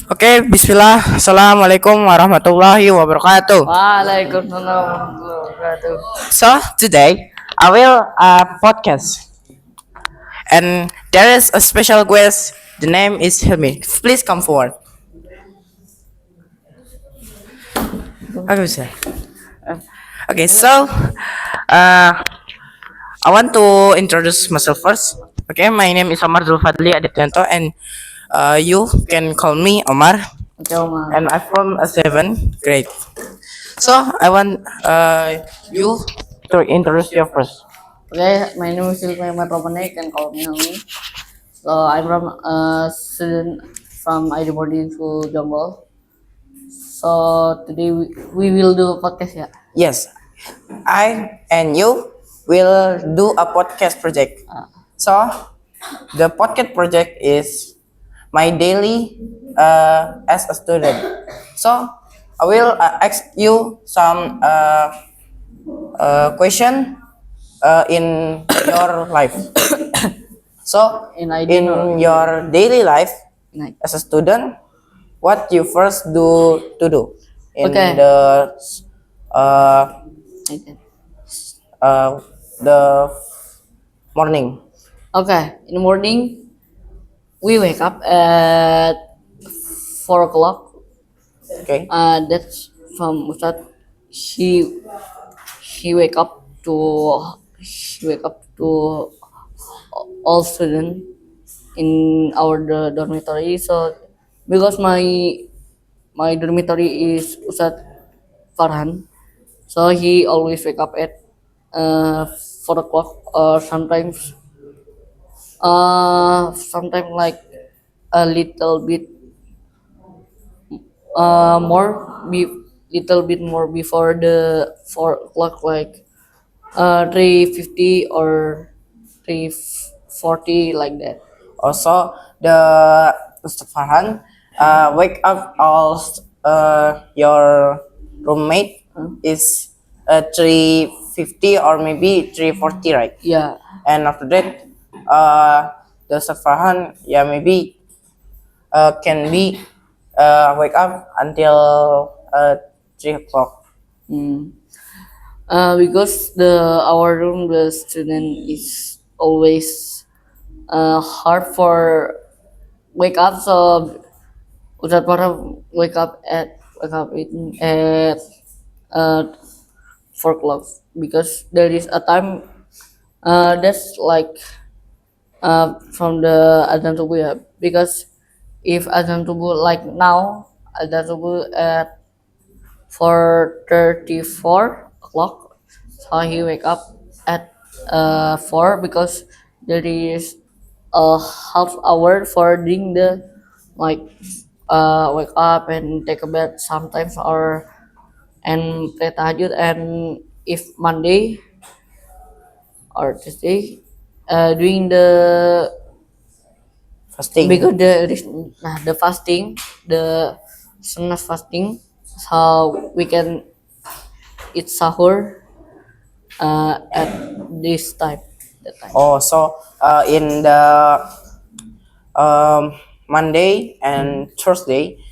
Oke, bismillah. Assalamualaikum warahmatullahi wabarakatuh. Waalaikumsalam warahmatullahi wabarakatuh. So, today I will podcast. And there is a special guest. The name is Hilmi. Please come forward. Okay, sir. Okay, so uh, I want to introduce myself first. Okay, my name is Omar Zulfadli Adityanto, and you can call me Omar. Oke, Omar. And I'm from a seventh grade. So I want you to introduce your first. Okay, my name is Hilmi Ahmad Romane, can call me Hilmi. So I'm from a student from ID boarding school Jonggol. So today we will do a podcast ya. Yes, I and you will do a podcast project. So the podcast project is my daily as a student. So I will ask you some question in your life. So In ID in your daily life Nah, as a student, what you first to do in Okay. uh, uh, the morning. Okay, in the morning we wake up at 4 o'clock. Okay. That's from Ustad. She she wake up to she wake up to all students in our dormitory. So because my dormitory is Ustad Farhan, so he always wake up at 4 o'clock or sometimes like a little bit little bit more before the 4 o'clock, like 3:50 or 3:40, like that. Also, the Ustaz Farhan wake up all your roommate is 3:50 or maybe 3:40, right? Yeah. And after that, the Ustaz Farhan, yeah, maybe can be wake up until 3 o'clock. Mm. Because our room, the student is always hard for wake up. So Ustadz Farah wake up at uh, 4 o'clock, because there is a time that's like from the azan subuh ya. Because if azan subuh like now, azan subuh at 4:34 o'clock, so he wake up at 4, because there is a half hour for doing the like wake up and take a bath sometimes, or and play tahajud. And if Monday or Tuesday, doing the Fasting. because the fasting, the sunnah fasting, so we can eat sahur at this time. That time. Oh, so in the Monday and Thursday,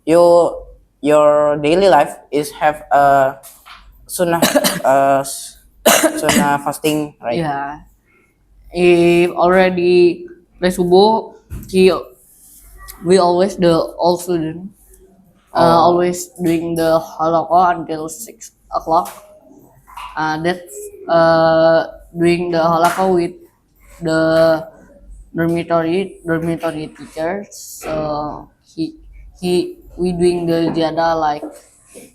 you your daily life is have a sunnah sunnah fasting, right? Yeah. If already play subuh, he we always the all student always doing the halaqah until 6 o'clock. That's doing the halaqah with the dormitory teachers. So we doing the jada like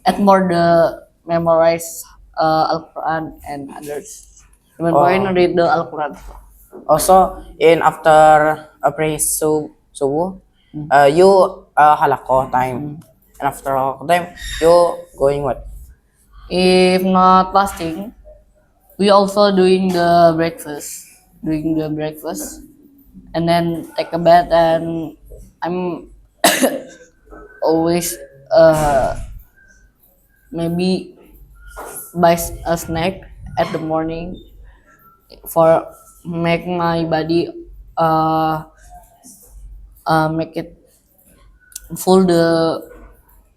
at more the memorize Al Quran and others. Memorize read the Al Quran. Also, in after a pray subuh, you halaqah time, and after halaqah time, you going what? If not fasting, we also doing the breakfast, and then take a bath. And I'm always maybe buy a snack at the morning for make my body make it full the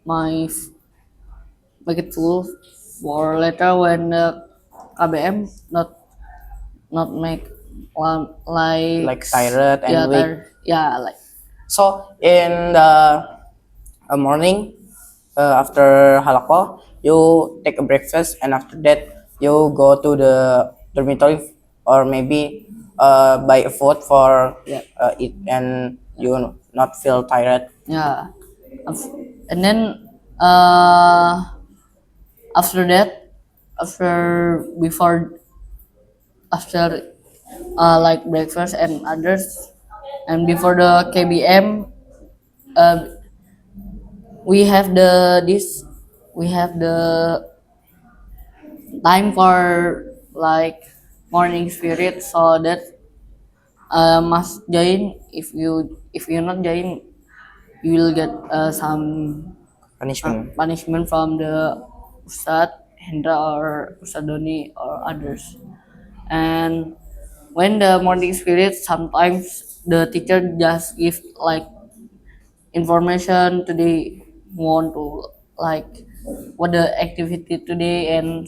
my make it full for later when the KBM not make Like tired and yeah weak. yeah like So in the morning, after halaqah, you take a breakfast, and after that you go to the dormitory, or maybe buy a food for yeah eat, and you not feel tired. yeah Af- and then uh after that before after like breakfast and others and before the KBM uh, we have the time for like morning spirit so that must join if you not join you will get some Punishment. punishment from the Ustad Hendra or Ustad Doni or others. And when the morning spirit, sometimes the teacher just give like information today want to like what the activity today and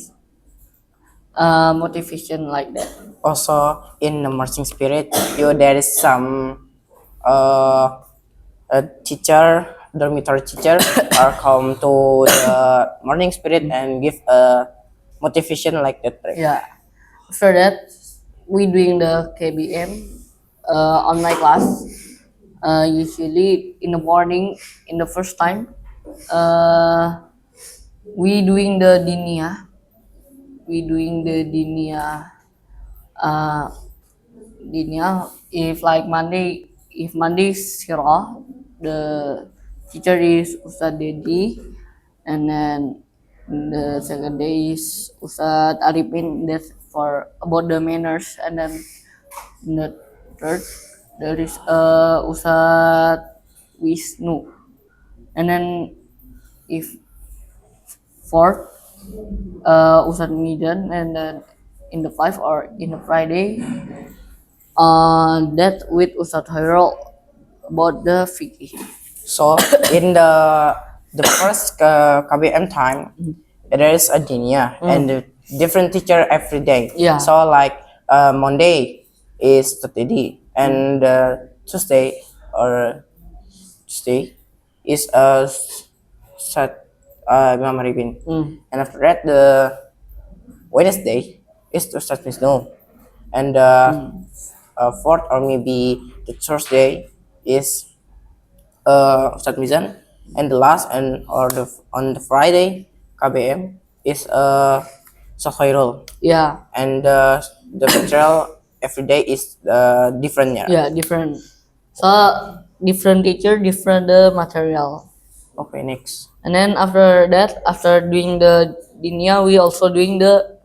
motivation like that. Also, in the marching spirit, you there is some uh, a teacher, dormitory teacher, are come to the morning spirit and give a motivation like that, right? Yeah. After that, we doing the KBM on my class. Usually in the morning, in the first time, uh, we doing the dinia. We doing the dinia. Uh, dinia. If Monday is sirah, the teacher is Ustad Dedi, and then the second day is Ustad Arifin. That's for about the manners, and then in the third there is Ustad Wisnu, and then if fourth Ustad Midan, and then in the five or in the Friday that with Ustad Hairul about the fikih. So in the first KBM time, there is a dinia and the different teacher every day. Yeah. So like Monday is Tuesday, and Tuesday or Tuesday is Sat Imam Arifin. And after that the Wednesday is to start Wisnu, and fourth or maybe the Thursday is Ustadz Mizan, and the last and or the on the Friday KBM is Sakhairul, Yeah, and the material every day is different, yeah. yeah, different. So different teacher, different the material. Okay, next. And then after that, after doing the dinia, we also doing the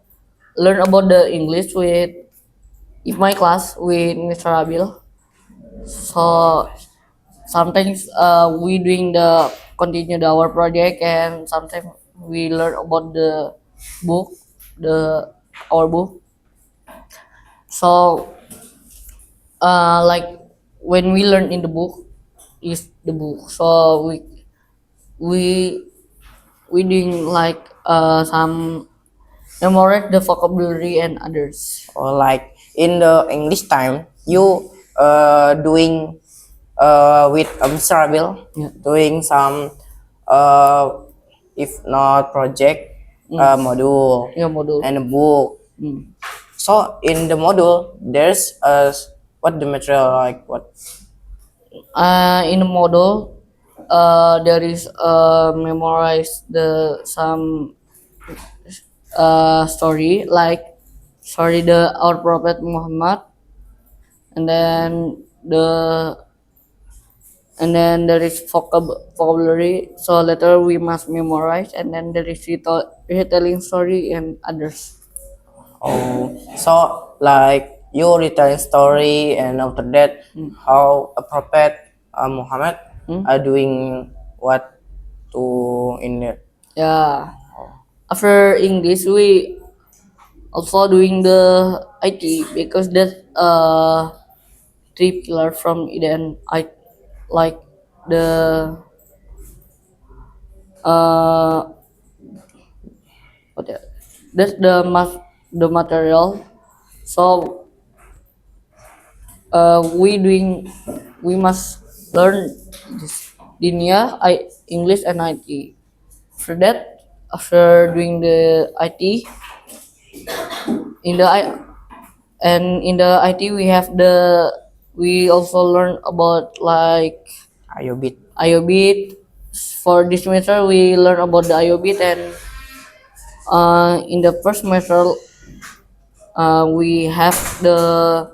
learn about the English with in my class with Mr. Abil. So sometimes we doing the continue our project, and sometimes we learn about the book, the our book. So like when we learn in the book is the book. So we we doing like some memorize the vocabulary and others. Or like in the English time, you doing with Mr. Abil, Yeah. doing some uh, if not project, module Yeah, module. and a book. Mm. So in the module, there's what the material like what? In the model, there is memorize the some story like sorry the our Prophet Muhammad, and then there is vocabulary. So later we must memorize, and then there is retelling story and others. Oh, so like you retelling story, and after that, how a prophet Muhammad are doing what to in it. Yeah. After English, we also doing the IT because that three pillar from Eden I like the uh what the- that's the material. So we must learn this dinia I English and IT. After that, after doing the IT in the I and in the IT we also learn about like IOBIT. IOBIT. For this semester we learn about the IOBIT, and in the first semester we have the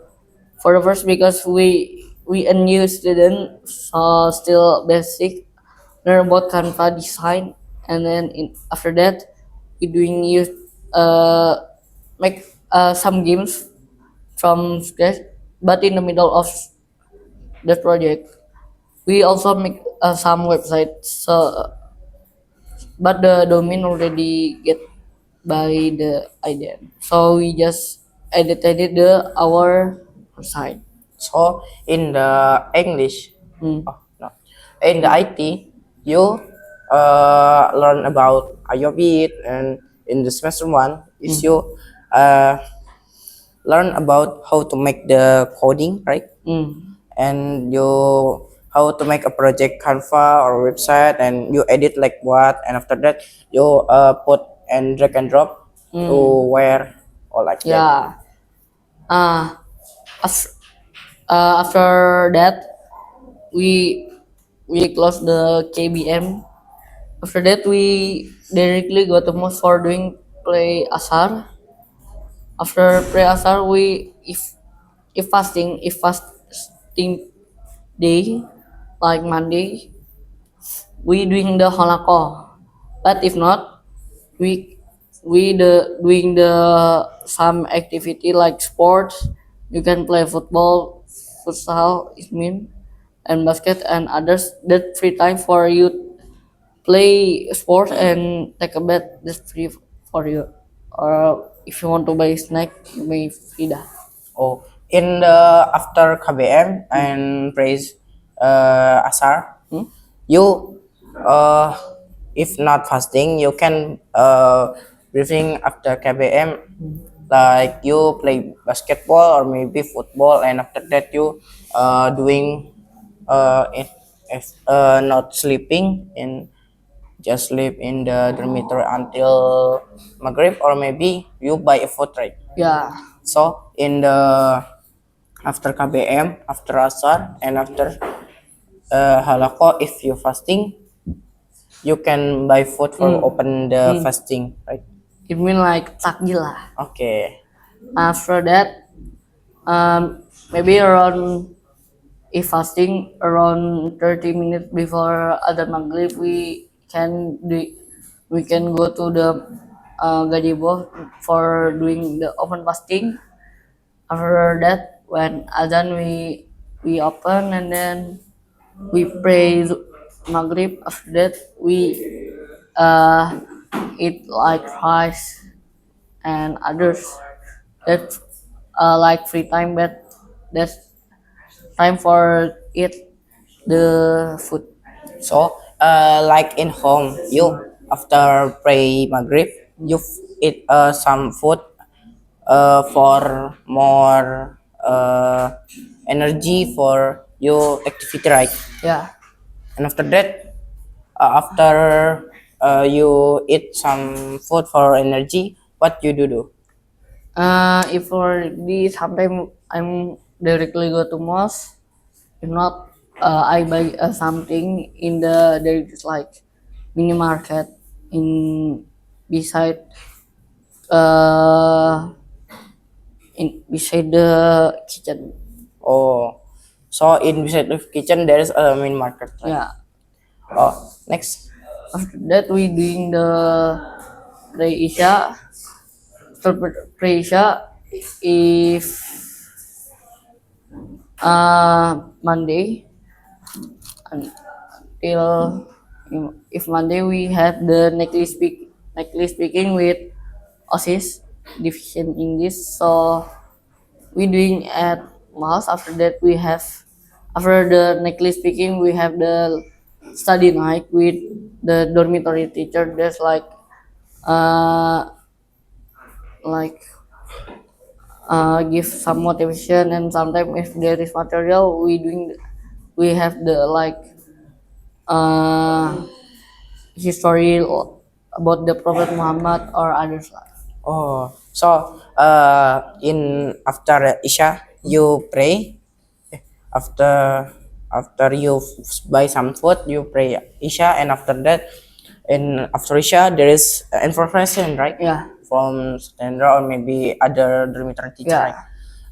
for the first, because we a new student, so still basic learn about Canva design, and then after that we doing use make some games from scratch. But in the middle of that project we also make some websites, so but the domain already get by the idea, so we just edited our site. So in the English, Mm. oh, no, in the IT, you learn about IOBIT, and in the semester one is you uh, learn about how to make the coding, right? Mm. And you how to make a project Canva or website, and you edit like what, and after that you put and drag and drop to where or like that. Yeah. Uh, af- after that, we we close the KBM. After that, we directly go to most for doing play asar. After play asar, we if fasting day like Monday, we doing the halaqah. But if not, we doing the some activity like sports. You can play football, futsal, it mean, and basket and others. That free time for you play sports and take a bath. That's free for you. Or if you want to buy snack, you may free that. Oh, in the after KBM and praise asar, you uh, if not fasting, you can breathing after KBM, like you play basketball or maybe football, and after that you doing if not sleeping in just sleep in the dormitory until Maghrib, or maybe you buy a food, right? Yeah. So in the after KBM, after asar, and after halako, if you fasting, you can buy food for open the fasting, right? It mean like takjil lah. Okay. After that, maybe around if fasting around 30 minutes before other maghrib, we can go to the gazebo for doing the open fasting. After that, when azan we open, and then we pray maghrib. After that, we uh, eat like rice and others. That's like free time, but that's time for eat the food. So like in home, you after pray Maghrib, you eat some food for more energy for your activity, right? Yeah. And after that, after you eat some food for energy, what you do? If for this, sometimes I'm directly go to mosque. If not, I buy something in the there is like mini market in beside uh in beside the kitchen. Oh, so in beside the kitchen there is a main market, right? Yeah. Oh, next. After that, we doing the pray isya. After pray isya, if Monday until if Monday we had the nightly speaking with OSIS division English. So we doing at Mouse. After that we have after the nightly speaking we have the study night with the dormitory teacher there's uh like give some motivation, and sometimes if there is material we have the uh history about the Prophet Muhammad or others lah. Oh, so in after Isha you pray. After you buy some food, you pray Isha, and after that, and after Isha there is information, right? Yeah. From Sandra or maybe other dormitory teacher, Yeah. right?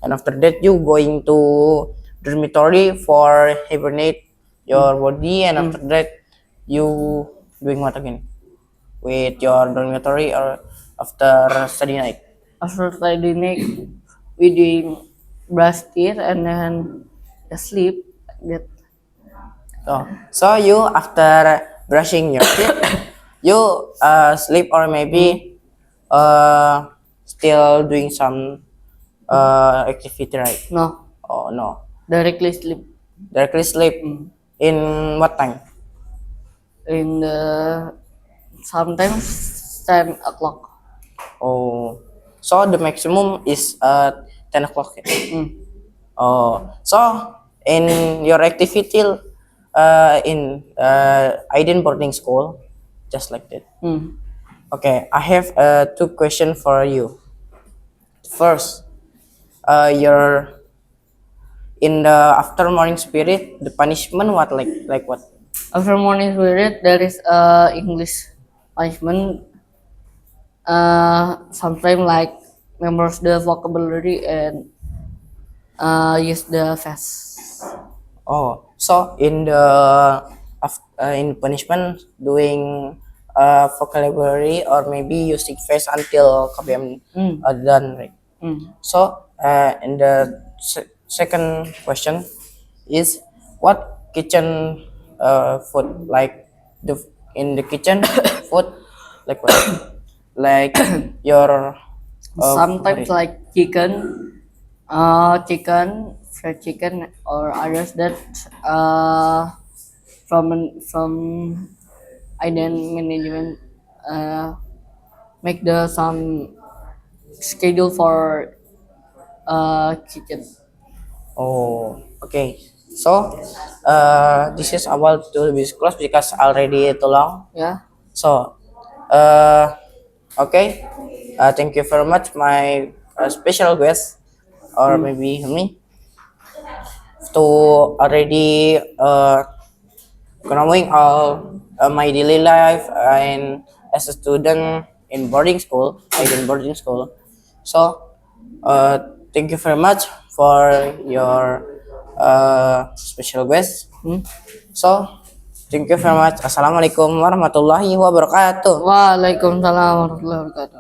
And after that you going to dormitory for hibernate your body, and after that you doing what again with your dormitory or after study night? After Friday night, we doing brush teeth and then sleep. That Oh, so you after brushing your teeth, you sleep or maybe still doing some activity, right? no, Oh no, directly sleep directly sleep. In what time? in the sometimes 10 o'clock. Oh, so the maximum is 10 o'clock. Mm. Oh, so in your activity in Aiden boarding school, just like that. Mm. Okay, I have two questions for you. First, your in the after morning spirit, the punishment what like what? After morning spirit, there is English punishment. Sometimes like memorize the vocabulary and use the fast. Oh, so in the in punishment doing vocabulary or maybe using face until KBM done, right? Mm. So in the second question is what kitchen food like the in the kitchen food like what like your Sometimes favorite? like chicken, fried chicken, or others that from identity management make the some schedule for kitchen. Oh, okay. So, this is about to be closed because already too long. Yeah. So, okay. Thank you very much, my special guest, or maybe me, to already knowing all my daily life and as a student in boarding school, in boarding school. So, thank you very much for your special guest. So, thank you very much. Assalamualaikum warahmatullahi wabarakatuh. Waalaikumsalam warahmatullahi wabarakatuh.